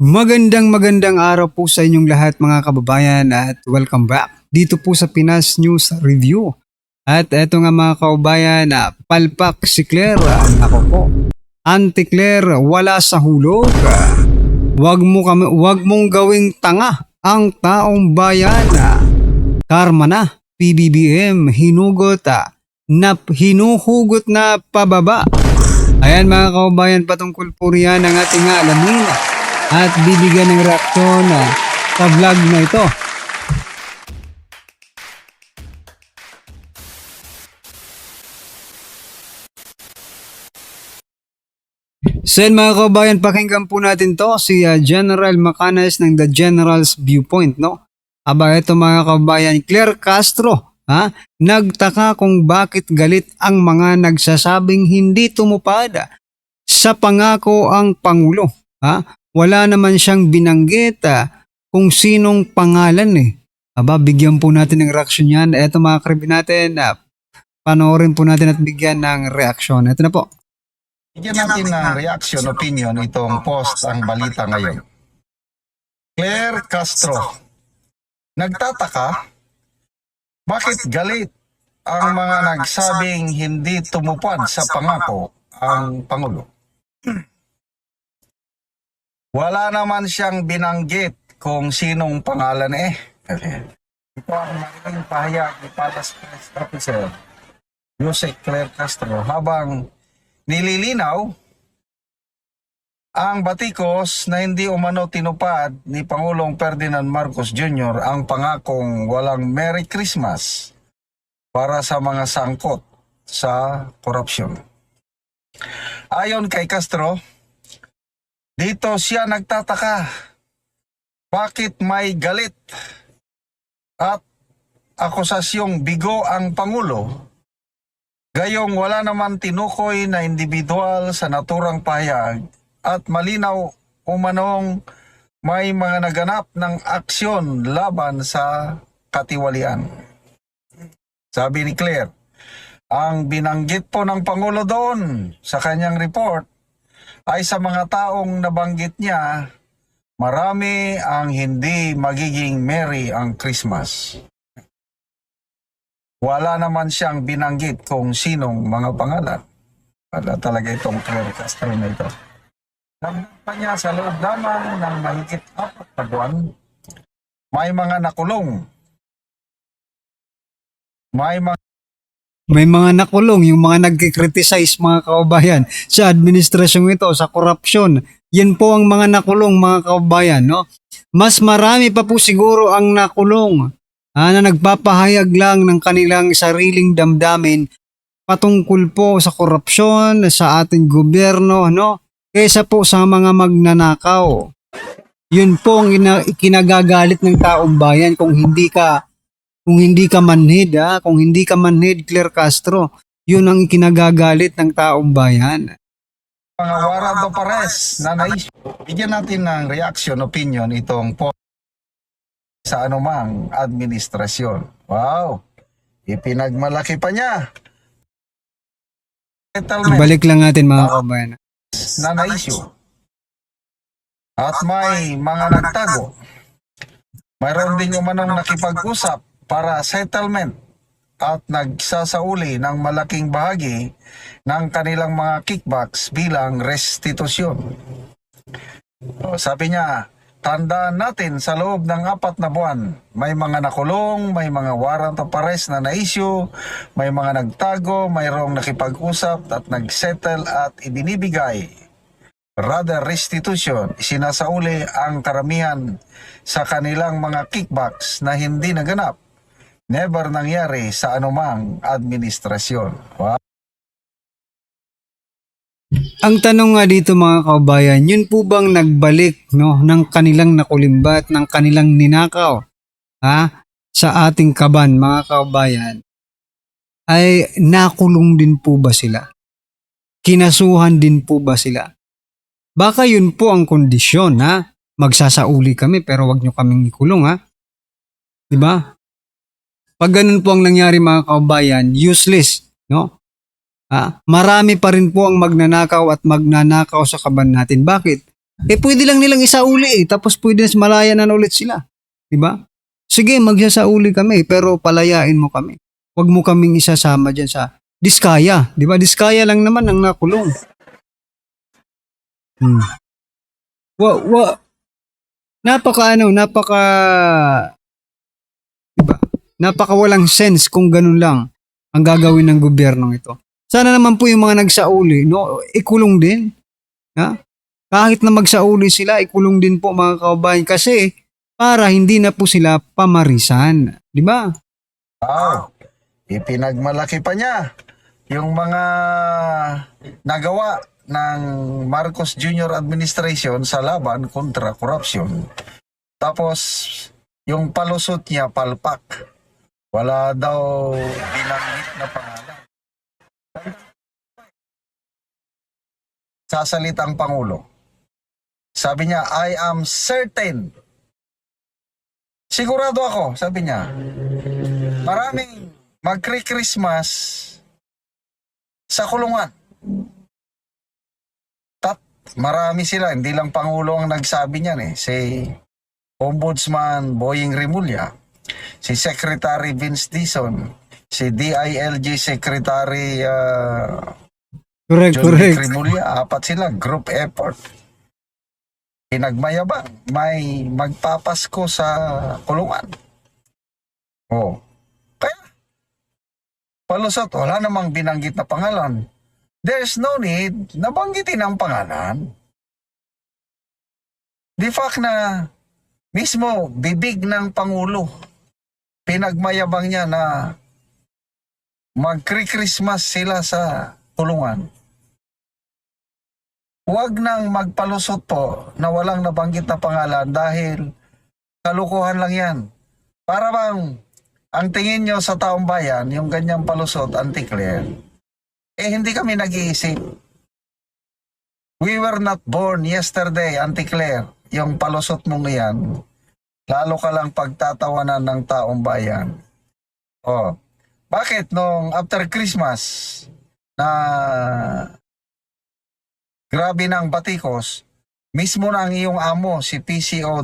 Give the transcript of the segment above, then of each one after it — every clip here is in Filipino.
Magandang araw po sa inyong lahat mga kababayan at welcome back dito po sa Pinas News Review. At eto nga mga kababayan, palpak si Claire. Ako po, Auntie Claire, wala sa hulog. Wag mong gawing tanga ang taong bayan. Karma na, PBBM, hinuhugot na pababa. Ayan mga kababayan, patungkol po riyan ang ating alamin at bibigyan ng reaksyon sa vlog na ito. So yun, mga kababayan, pakinggan po natin to si General Macanas ng The General's Viewpoint, no? Aba, ito mga kababayan, Claire Castro, nagtaka kung bakit galit ang mga nagsasabing hindi tumupad sa pangako ang Pangulo. Wala naman siyang binanggit kung sinong pangalan eh. Aba, bigyan po natin ng reaksyon yan. Eto mga karibin natin, panoorin po natin at bigyan ng reaksyon. Eto na po. Bigyan natin ng reaction, opinion itong post ang balita ngayon. Claire Castro, nagtataka bakit galit ang mga nagsabing hindi tumupad sa pangako ang Pangulo. Wala naman siyang binanggit kung sinong pangalan eh. Ito ang naging pahayag ni Palace Press Officer Jose Claire Castro habang nililinaw ang batikos na hindi umano tinupad ni Pangulong Ferdinand Marcos Jr. ang pangakong walang Merry Christmas para sa mga sangkot sa korupsyon. Ayon kay Castro, dito siya nagtataka bakit may galit at akusasyong bigo ang Pangulo gayong wala naman tinukoy na individual sa naturang pahayag at malinaw umanong may mga naganap ng aksyon laban sa katiwalian. Sabi ni Claire, ang binanggit po ng Pangulo doon sa kanyang report ay sa mga taong nabanggit niya, marami ang hindi magiging merry ang Christmas. Wala naman siyang binanggit kung sinong mga pangalan. Wala talaga itong Claire Castro na ito. Nagdag pa niya sa loob lamang ng mahigit 4 na buwan, may mga nakulong. May mga nakulong, yung mga nagkikriticize mga kababayan sa administrasyong ito, sa korupsyon. Yan po ang mga nakulong mga kababayan, no? Mas marami pa po siguro ang nakulong na nagpapahayag lang ng kanilang sariling damdamin patungkol po sa korupsyon sa ating gobyerno, no? Kaysa po sa mga magnanakaw. Yun po ang kinagagalit ng taong bayan kung hindi ka manhid, kung hindi ka manhid, Claire Castro, yun ang kinagagalit ng taong bayan. Mga warrant of arrest na na-issue. Bigyan natin ng reaction, opinion itong post sa anumang administrasyon. Wow! Ipinagmalaki pa niya. Settlement Balik lang natin mga kababayan. na na-issue. At may mga nagtago. Mayroon din umanong nakipag-usap para settlement at nagsasauli ng malaking bahagi ng kanilang mga kickbacks bilang restitusyon. Sabi niya, tandaan natin sa loob ng 4 na buwan, may mga nakulong, may mga warrant of arrest na na-issue, may mga nagtago, mayroong nakipag-usap at nagsettle at ibinibigay restitution, sinasauli ang karamihan sa kanilang mga kickbacks na hindi naganap. Never nangyari sa anumang administrasyon. Wow. Ang tanong nga dito mga kababayan, yun po bang nagbalik ng kanilang nakulimbat, ng kanilang ninakaw sa ating kaban mga kababayan, ay nakulong din po ba sila? Kinasuhan din po ba sila? Baka yun po ang kondisyon, magsasauli kami pero wag nyo kaming ikulong, diba? Pag ganun po ang nangyari mga kababayan, useless, no? Marami pa rin po ang magnanakaw at magnanakaw sa kaban natin. Bakit? Pwede lang nilang isauli tapos pwede malaya na ulit sila. Di ba? Sige, magsasauli kami, pero palayain mo kami. Huwag mo kaming isasama dyan sa diskaya. Di ba? Diskaya lang naman ang nakulong. Hmm. Napaka diba? Napaka walang sense kung ganun lang ang gagawin ng gobyernong ito. Sana naman po yung mga nagsauli, no, ikulong din. Ha? Kahit na magsauli sila, ikulong din po mga kababayan kasi para hindi na po sila pamarisan. Di ba? Wow. Ipinagmalaki pa niya yung mga nagawa ng Marcos Jr. administration sa laban kontra korupsyon. Tapos, yung palusot niya, palpak. Wala daw binanggit na pangalan. Sasalita ang Pangulo. Sabi niya, I am certain. Sigurado ako, sabi niya. Maraming magkri-Christmas sa kulungan. Marami sila, hindi lang Pangulo ang nagsabi niyan eh. Si Ombudsman Boying Rimulya, si Secretary Vince Dizon, si DILG Secretary Correct, John correct. Rimulya, apat sila, group effort. Pinagmayabang, may magpapasko sa kulungan. Oh. Kaya, palusot, wala namang binanggit na pangalan. There's no need na banggitin ang pangalan. The fact na mismo bibig ng Pangulo, pinagmayabang niya na magkri-Christmas sila sa kulungan. Huwag nang magpalusot po na walang nabanggit na pangalan dahil kalukuhan lang yan. Para bang ang tingin nyo sa taong bayan, yung ganyang palusot, anti-clear, hindi kami nag-iisip. We were not born yesterday, anti-clear. Yung palusot mong yan, lalo ka lang pagtatawanan ng taong bayan. Oh, bakit nung after Christmas na grabe ng batikos, mismo na ang iyong amo, si PCO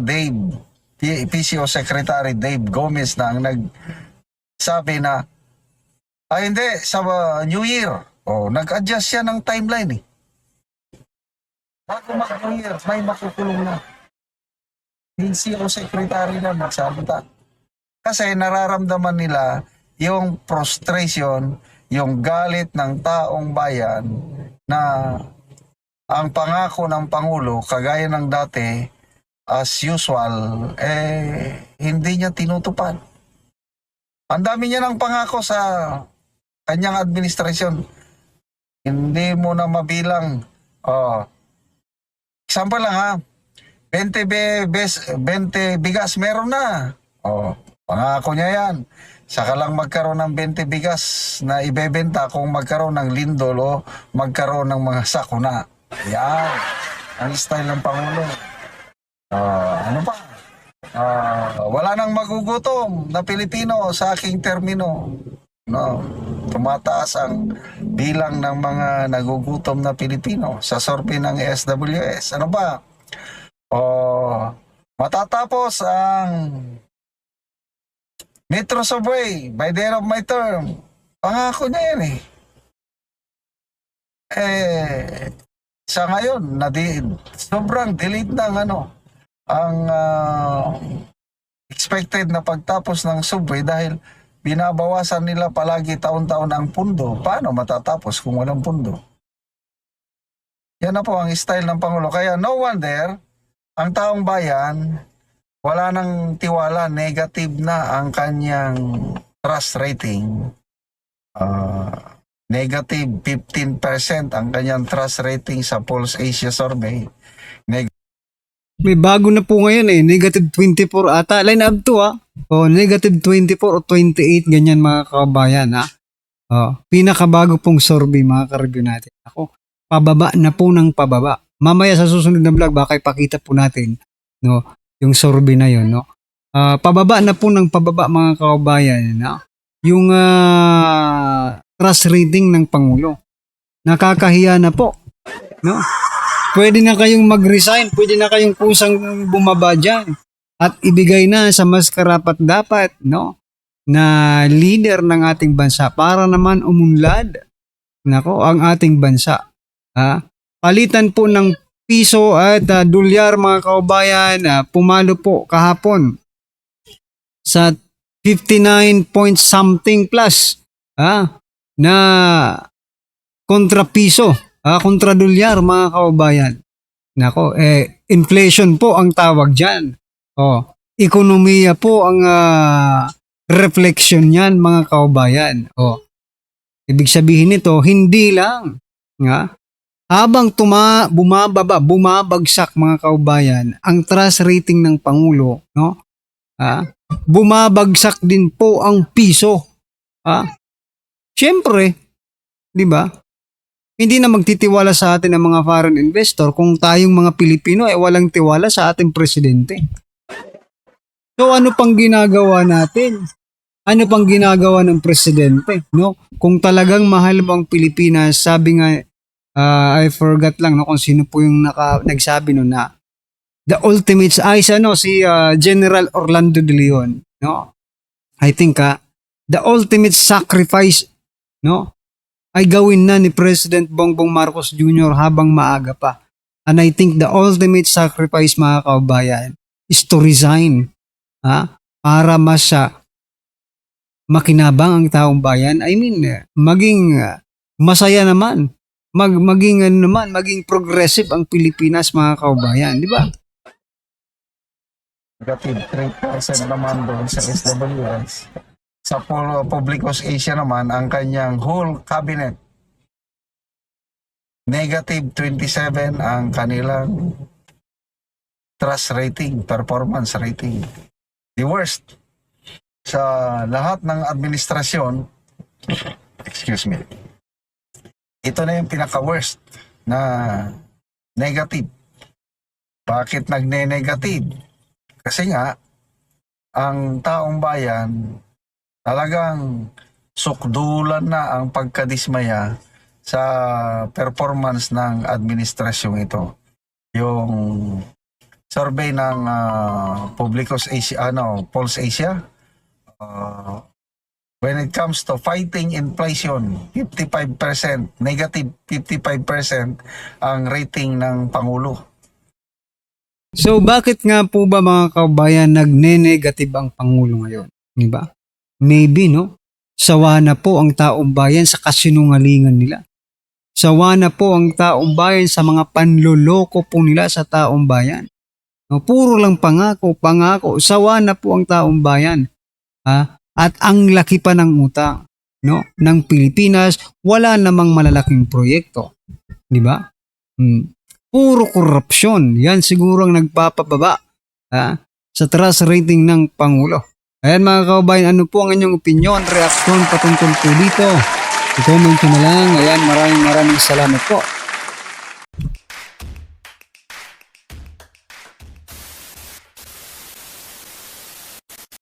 Secretary Dave Gomez na ang nagsabi na, hindi, sa New Year, nag-adjust siya ng timeline eh. Bago mag-New Year, may makukulong na. PCO Secretary na magsalita. Kasi nararamdaman nila yung frustration, yung galit ng taong bayan na ang pangako ng Pangulo, kagaya ng dati, as usual, hindi niya tinutupad. Ang dami niya ng pangako sa kanyang administrasyon. Hindi mo na mabilang. Example lang ha, 20 bigas meron na. Pangako niya yan. Saka lang magkaroon ng 20 bigas na ibebenta kung magkaroon ng lindol o magkaroon ng mga sakuna. Yan. Ang style ng Pangulo. Ano pa? Wala nang magugutom na Pilipino sa aking termino. No. Tumataas ang bilang ng mga nagugutom na Pilipino sa survey ng SWS. Ano ba? Matatapos ang Metro Subway by the end of my term. Pangako niya yan eh. Sa ngayon, sobrang delete ng ang expected na pagtapos ng subway dahil binabawasan nila palagi taon-taon ang pundo. Paano matatapos kung walang pundo? Yan na po ang style ng Pangulo. Kaya no wonder, ang taong bayan, wala nang tiwala, negative na ang kanyang trust rating. Negative 15% ang kanyang trust rating sa Pulse Asia survey. May bago na po ngayon negative 24 ata. Line up to negative 24 o 28 ganyan mga kabayan ha. Pinakabago pong survey mga ka-review natin. Ako, pababa na po ng pababa. Mamaya sa susunod na vlog baka ipakita po natin yung survey na yun pababa na po ng pababa mga kabayan yung trust rating ng Pangulo. Nakakahiya na po pwede na kayong mag-resign, pwede na kayong kusang bumaba dyan at ibigay na sa mas karapat-dapat, no, na leader ng ating bansa para naman umunlad, nako, ang ating bansa. Palitan po ng piso at dolyar, mga kaubayan, pumalo po kahapon sa 59 point something plus na kontra piso, kontra dolyar, mga kaubayan. Nako, inflation po ang tawag diyan. Ekonomiya po ang reflection niyan, mga kaubayan. Ibig sabihin nito, hindi lang habang bumabagsak, mga kaubayan, ang trust rating ng Pangulo, no? Bumabagsak din po ang piso. Siyempre, di ba? Hindi na magtitiwala sa atin ang mga foreign investor kung tayong mga Pilipino ay walang tiwala sa ating presidente. So ano pang ginagawa natin? Ano pang ginagawa ng presidente, no? Kung talagang mahal mo ang Pilipinas, sabi nga, I forgot lang, no, kung sino po yung nagsabi no, na the ultimate si General Orlando de Leon, no? I think the ultimate sacrifice, no, ay gawin na ni President Bongbong Marcos Jr. habang maaga pa. And I think the ultimate sacrifice, mga kaubayan, is to resign, para mas makinabang ang taong bayan. I mean, maging masaya naman, maging progressive ang Pilipinas, mga kaubayan, di ba? Negative 3% naman doon sa SWS. Sa Publicos Asia naman, ang kanyang whole cabinet. Negative 27 ang kanilang trust rating, performance rating. The worst sa lahat ng administrasyon, excuse me, ito na yung pinaka-worst na negative. Bakit nagne-negative? Kasi nga, ang taong bayan talagang sukdulan na ang pagkadismaya sa performance ng administrasyong ito. Yung survey ng Publicos Asia, Pulse Asia, when it comes to fighting inflation, 55%, negative 55% ang rating ng Pangulo. So bakit nga po ba, mga kaubayan, nagne-negative ang Pangulo ngayon? Di ba? Maybe, no? Sawa na po ang taong bayan sa kasinungalingan nila. Sawa na po ang taong bayan sa mga panloloko po nila sa taong bayan. No, puro lang pangako. Sawa na po ang taong bayan. At ang laki pa ng utang, no, ng Pilipinas, wala namang malalaking proyekto. Di ba? Puro korupsyon. Yan siguro ang nagpapababa sa trust rating ng Pangulo. Ayan, mga kaubayan, ano po ang inyong opinion, reaksyon patungkol po dito? I-comment nyo na lang. Ayan, maraming salamat po.